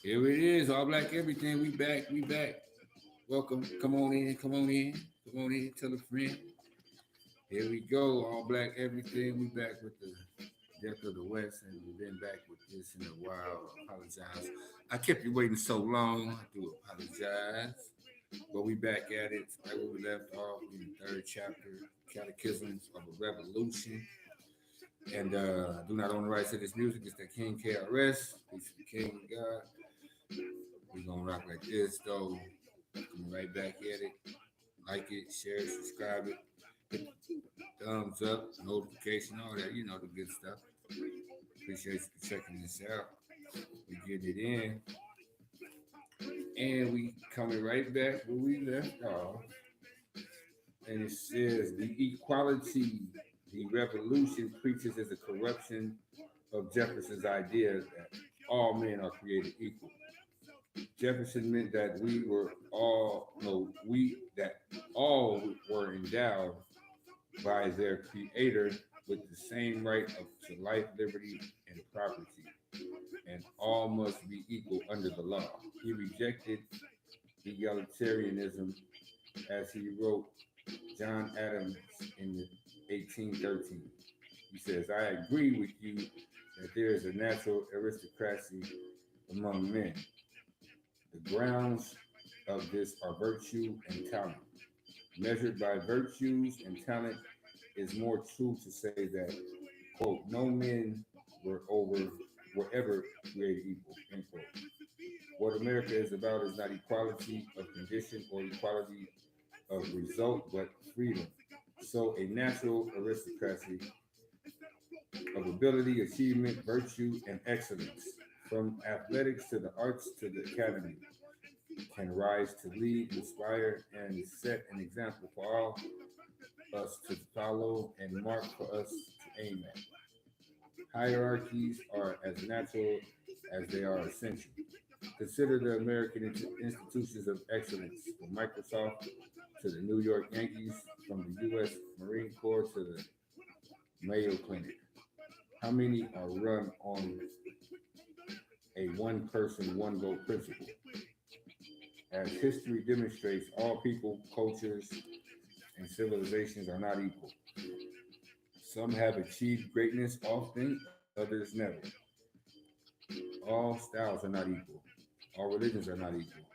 Here it is, all black everything. We back, we back. Welcome. Come on in, come on in, come on in. Tell a friend. Here we go, all black everything. We back with the Death of the West, and we've been back with this in a while. I apologize. I kept you waiting so long. I do apologize. But we back at it. Right where we left off in the third chapter, Catechisms of a Revolution. And do not own the rights to this music. It's the King KRS. Peace to the King of God. We're gonna rock like this though. Coming right back at it. Like it, share it, subscribe it, hit the thumbs up, notification, all that, the good stuff. Appreciate you for checking this out. We get it in. And we coming right back where we left off. And it says the equality the revolution preaches is a corruption of Jefferson's idea that all men are created equal. Jefferson meant that all were endowed by their creator with the same right to life, liberty, and property, and all must be equal under the law. He rejected egalitarianism, as he wrote John Adams in 1813. He says, I agree with you that there is a natural aristocracy among men. The grounds of this are virtue and talent. Measured by virtues and talent, is more true to say that, quote, no men were ever created equal, end quote. What America is about is not equality of condition or equality of result, but freedom. So a natural aristocracy of ability, achievement, virtue, and excellence, from athletics to the arts to the academy, can rise to lead, inspire, and set an example for all us to follow and mark for us to aim at. Hierarchies are as natural as they are essential. Consider the American institutions of excellence, from Microsoft to the New York Yankees, from the U.S. Marine Corps to the Mayo Clinic. How many are run on a one person, one vote principle? As history demonstrates, all people, cultures, and civilizations are not equal. Some have achieved greatness often, others never. All styles are not equal. All religions are not equal.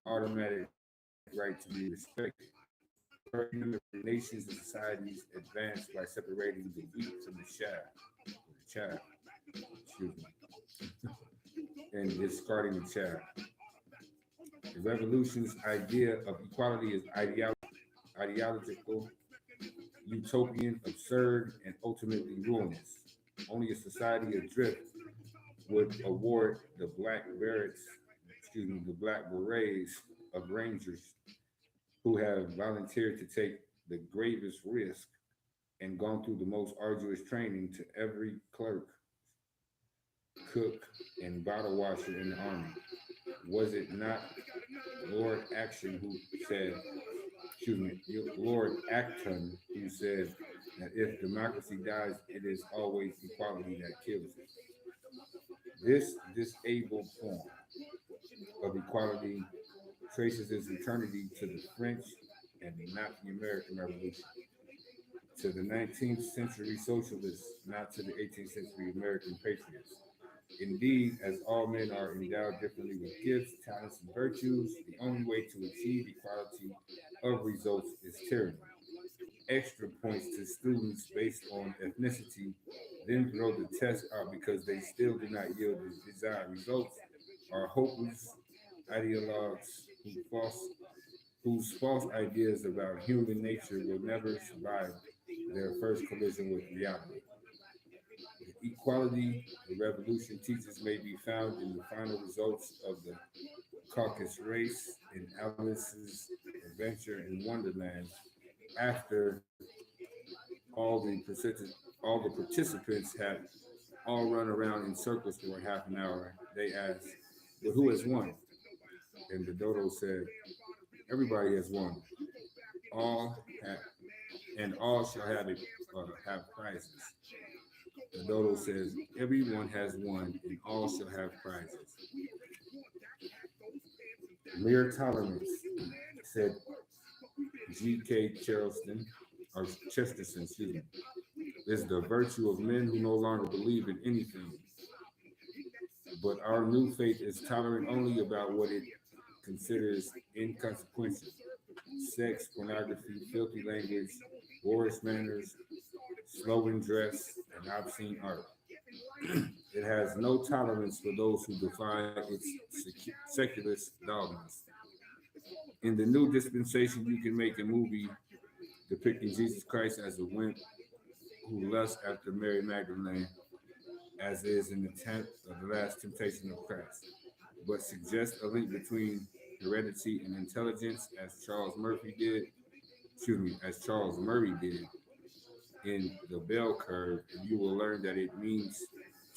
Automatic right to be respected. Human nations and societies advance by separating the wheat from the chaff, excuse me, and discarding the chaff. The revolution's idea of equality is ideological, utopian, absurd, and ultimately ruinous. Only a society adrift would award the black berets of rangers who have volunteered to take the gravest risk and gone through the most arduous training to every clerk, cook, and bottle washer in the army. Was it not Lord Action who said, Lord Acton, who said that if democracy dies, it is always equality that kills it. This disabled form of equality traces its eternity to the French and not the American Revolution, to the 19th century socialists, not to the 18th century American patriots. Indeed, as all men are endowed differently with gifts, talents, and virtues, the only way to achieve equality of results is tyranny. Extra points to students based on ethnicity, then throw the test out because they still do not yield the desired results, are hopeless ideologues whose false ideas about human nature will never survive their first collision with reality. The equality the revolution teaches may be found in the final results of the caucus race in Alice's Adventure in Wonderland. After all the participants had all run around in circles for half an hour, they asked, "But who has won?" And the dodo said, "Everybody has won. All have, and all shall have prizes." The dodo says, everyone has won and all shall have prizes. Mere tolerance, said G.K. Chesterton, excuse me, is the virtue of men who no longer believe in anything. But our new faith is tolerant only about what it considers inconsequential: sex, pornography, filthy language, boorish manners, sloven dress, and obscene art. It has no tolerance for those who defy its secularist dogmas. In the new dispensation, you can make a movie depicting Jesus Christ as a wimp who lusts after Mary Magdalene, as is in the tenth of the last temptation of Christ, but suggest a link between heredity and intelligence, as Charles Murray did in the bell curve, and you will learn that it means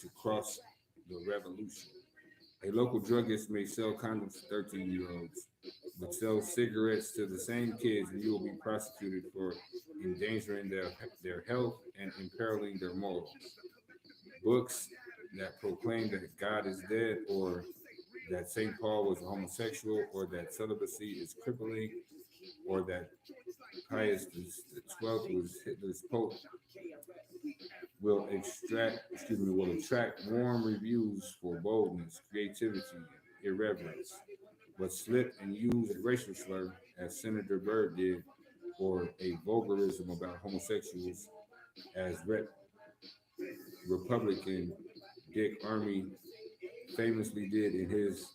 to cross the revolution. A local druggist may sell condoms to 13-year-olds, but sell cigarettes to the same kids, and you will be prosecuted for endangering their health and imperiling their morals. Books that proclaim that God is dead, or that St. Paul was a homosexual, or that celibacy is crippling, or that Pius the 12th was Hitler's pope, will attract warm reviews for boldness, creativity, irreverence, but slip and use a racial slur, as Senator Byrd did, or a vulgarism about homosexuals, as Republican Dick Armey famously did in his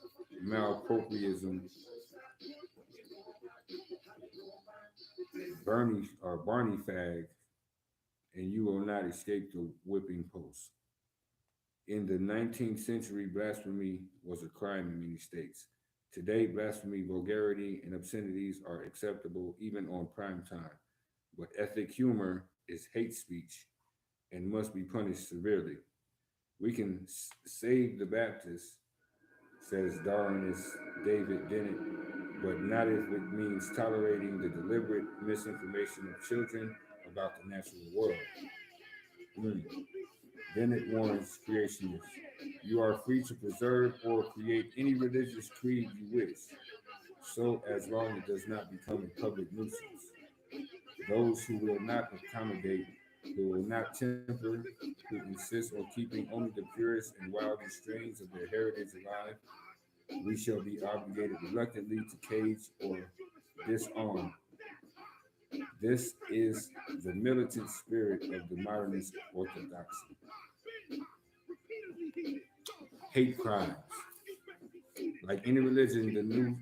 malpropriism Barney Fag, and you will not escape the whipping post. In the 19th century, blasphemy was a crime in many states. Today, blasphemy, vulgarity, and obscenities are acceptable even on prime time. But ethnic humor is hate speech and must be punished severely. We can save the Baptists, says Darwinist David Dennett, but not if it means tolerating the deliberate misinformation of children about the natural world. Mm. Dennett warns creationists, you are free to preserve or create any religious creed you wish, so as long as it does not become a public nuisance. Those who will not accommodate, who will not temper, who insist on keeping only the purest and wildest strains of their heritage alive, we shall be obligated reluctantly to cage or disarm. This is the militant spirit of the modernist orthodoxy. Hate crimes. Like any religion, the new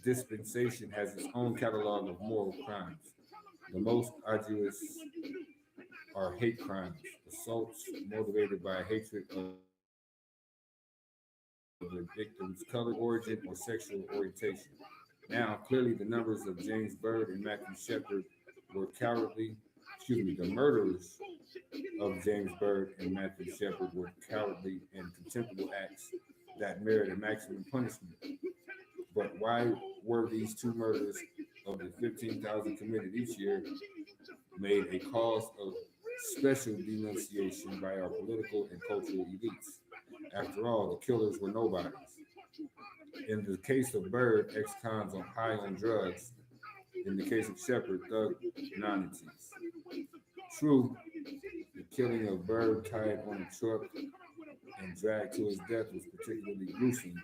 dispensation has its own catalog of moral crimes. The most arduous are hate crimes, assaults motivated by hatred of the victim's color, origin, or sexual orientation. Now, clearly, the numbers of James Byrd and Matthew Shepard were the murderers of James Byrd and Matthew Shepard were cowardly and contemptible acts that merit a maximum punishment. But why were these two murders of the 15,000 committed each year made a cause of special denunciation by our political and cultural elites? After all, the killers were nobodies. In the case of Byrd, ex-cons on high on drugs. In the case of Shepard, thug non-entities. True, the killing of Byrd tied on a truck and dragged to his death was particularly gruesome,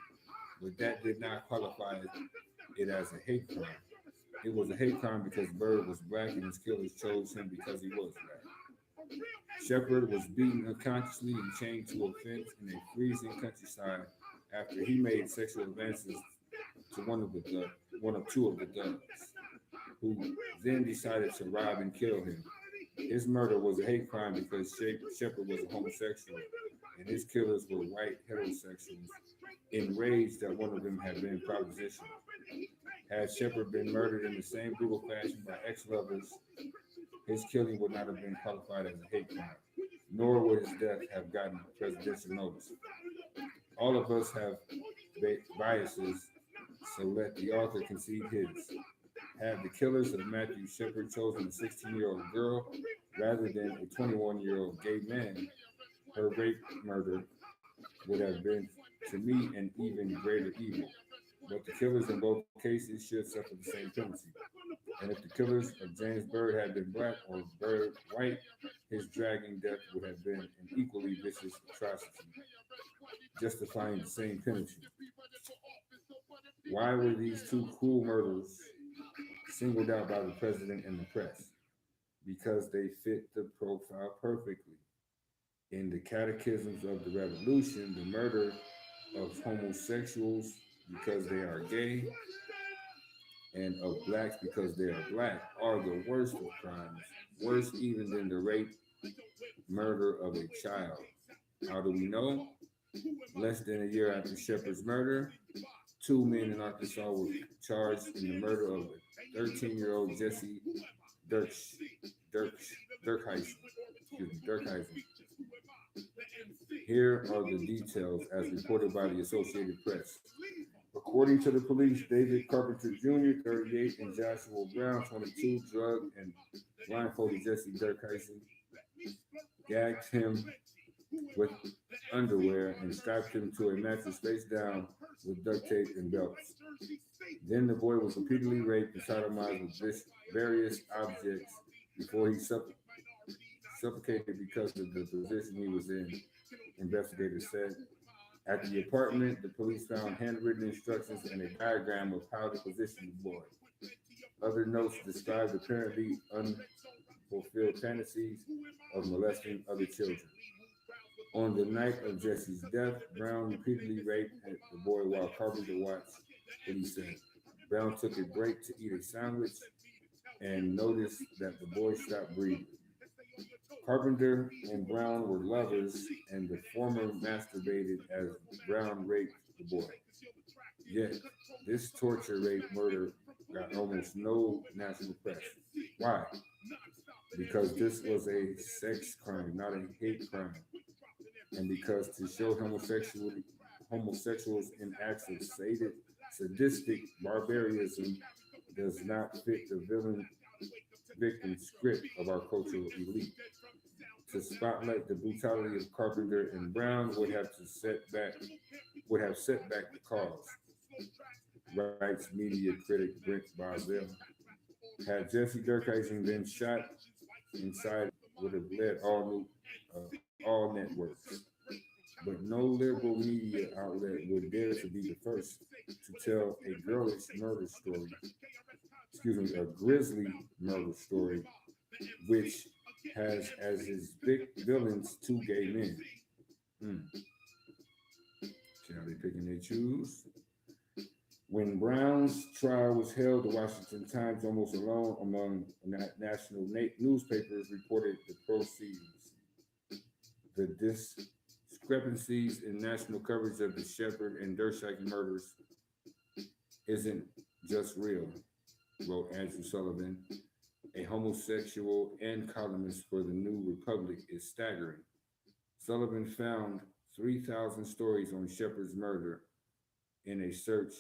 but that did not qualify it as a hate crime. It was a hate crime because Byrd was black and his killers chose him because he was black. Shepard was beaten unconsciously and chained to a fence in a freezing countryside after he made sexual advances to one of two of the thugs, who then decided to rob and kill him. His murder was a hate crime because Shepard was a homosexual, and his killers were white heterosexuals, enraged that one of them had been propositioned. Had Shepard been murdered in the same brutal fashion by ex-lovers, his killing would not have been qualified as a hate crime, nor would his death have gotten presidential notice. All of us have biases, so let the author concede his. Had the killers of Matthew Shepard chosen a 16-year-old girl, rather than a 21-year-old gay man, her rape murder would have been, to me, an even greater evil. But the killers in both cases should suffer the same penalty. And if the killers of James Byrd had been black or Byrd white, his dragging death would have been an equally vicious atrocity, justifying the same penalty. Why were these two cruel murders singled out by the president and the press? Because they fit the profile perfectly. In the catechisms of the revolution, the murder of homosexuals because they are gay and of blacks because they are black are the worst of crimes, worse even than the rape, murder of a child. How do we know? Less than a year after Shepard's murder, two men in Arkansas were charged in the murder of 13-year-old Jesse Dirk, Dirk, Dirkheisen. Dirkheisen. Here are the details as reported by the Associated Press. According to the police, David Carpenter Jr., 38, and Joshua Brown, 22, drugged and blindfolded Jesse Dirkheisen, gagged him with underwear, and strapped him to a mattress face down with duct tape and belts. Then the boy was repeatedly raped and sodomized with various objects before he suffocated because of the position he was in, investigators said. At the apartment, the police found handwritten instructions and a diagram of how to position the boy. Other notes described apparently unfulfilled fantasies of molesting other children. On the night of Jesse's death, Brown repeatedly raped the boy while Carpenter watched, police said. Brown took a break to eat a sandwich and noticed that the boy stopped breathing. Carpenter and Brown were lovers, and the former masturbated as Brown raped the boy. Yet, this torture, rape, murder got almost no national press. Why? Because this was a sex crime, not a hate crime. And because to show homosexuals in acts of sadistic barbarism does not fit the victim script of our cultural elite. To spotlight the brutality of Carpenter and Brown would have set back the cause, writes media critic Brent Bozell. Had Jesse Dirkheisen been shot inside, would have led all networks. But no liberal media outlet would dare to be the first to tell a grisly murder story, which has as his big villains two gay men. See how they pick and they choose? When Brown's trial was held, the Washington Times, almost alone among national newspapers, reported the proceedings. The discrepancies in national coverage of the Shepard and Dersheimer murders isn't just real, wrote Andrew Sullivan, a homosexual and columnist for the New Republic, is staggering. Sullivan found 3,000 stories on Shepard's murder in a search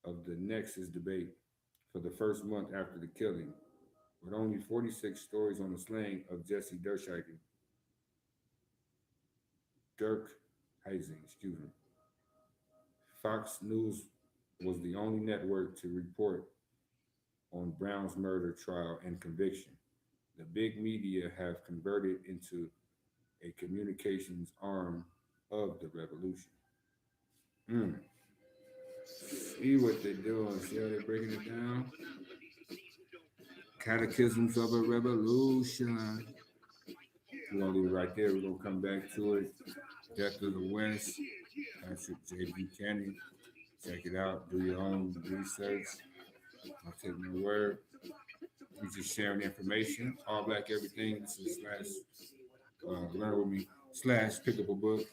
of the Nexus debate for the first month after the killing, with only 46 stories on the slaying of Jesse Dirkheisen. Fox News was the only network to report on Brown's murder trial and conviction. The big media have converted into a communications arm of the revolution. See what they're doing. See how they're breaking it down? Catechisms of a Revolution. We're going to leave it right there. We're going to come back to it. Death of the West. Patrick J. Buchanan. Check it out. Do your own research. I'll take my word. We just sharing information. All Black Everything. This is learn with me / pick up a book.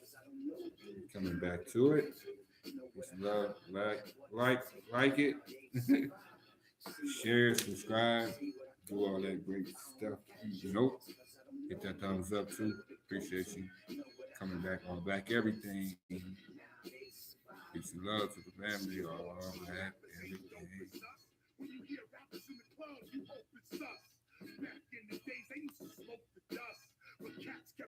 Coming back to it. With some love, like it. Share, subscribe, do all that great stuff. Nope. Hit that thumbs up too. Appreciate you coming back on Black Everything. Peace and love to the family. All Black Everything. dust. But cats kept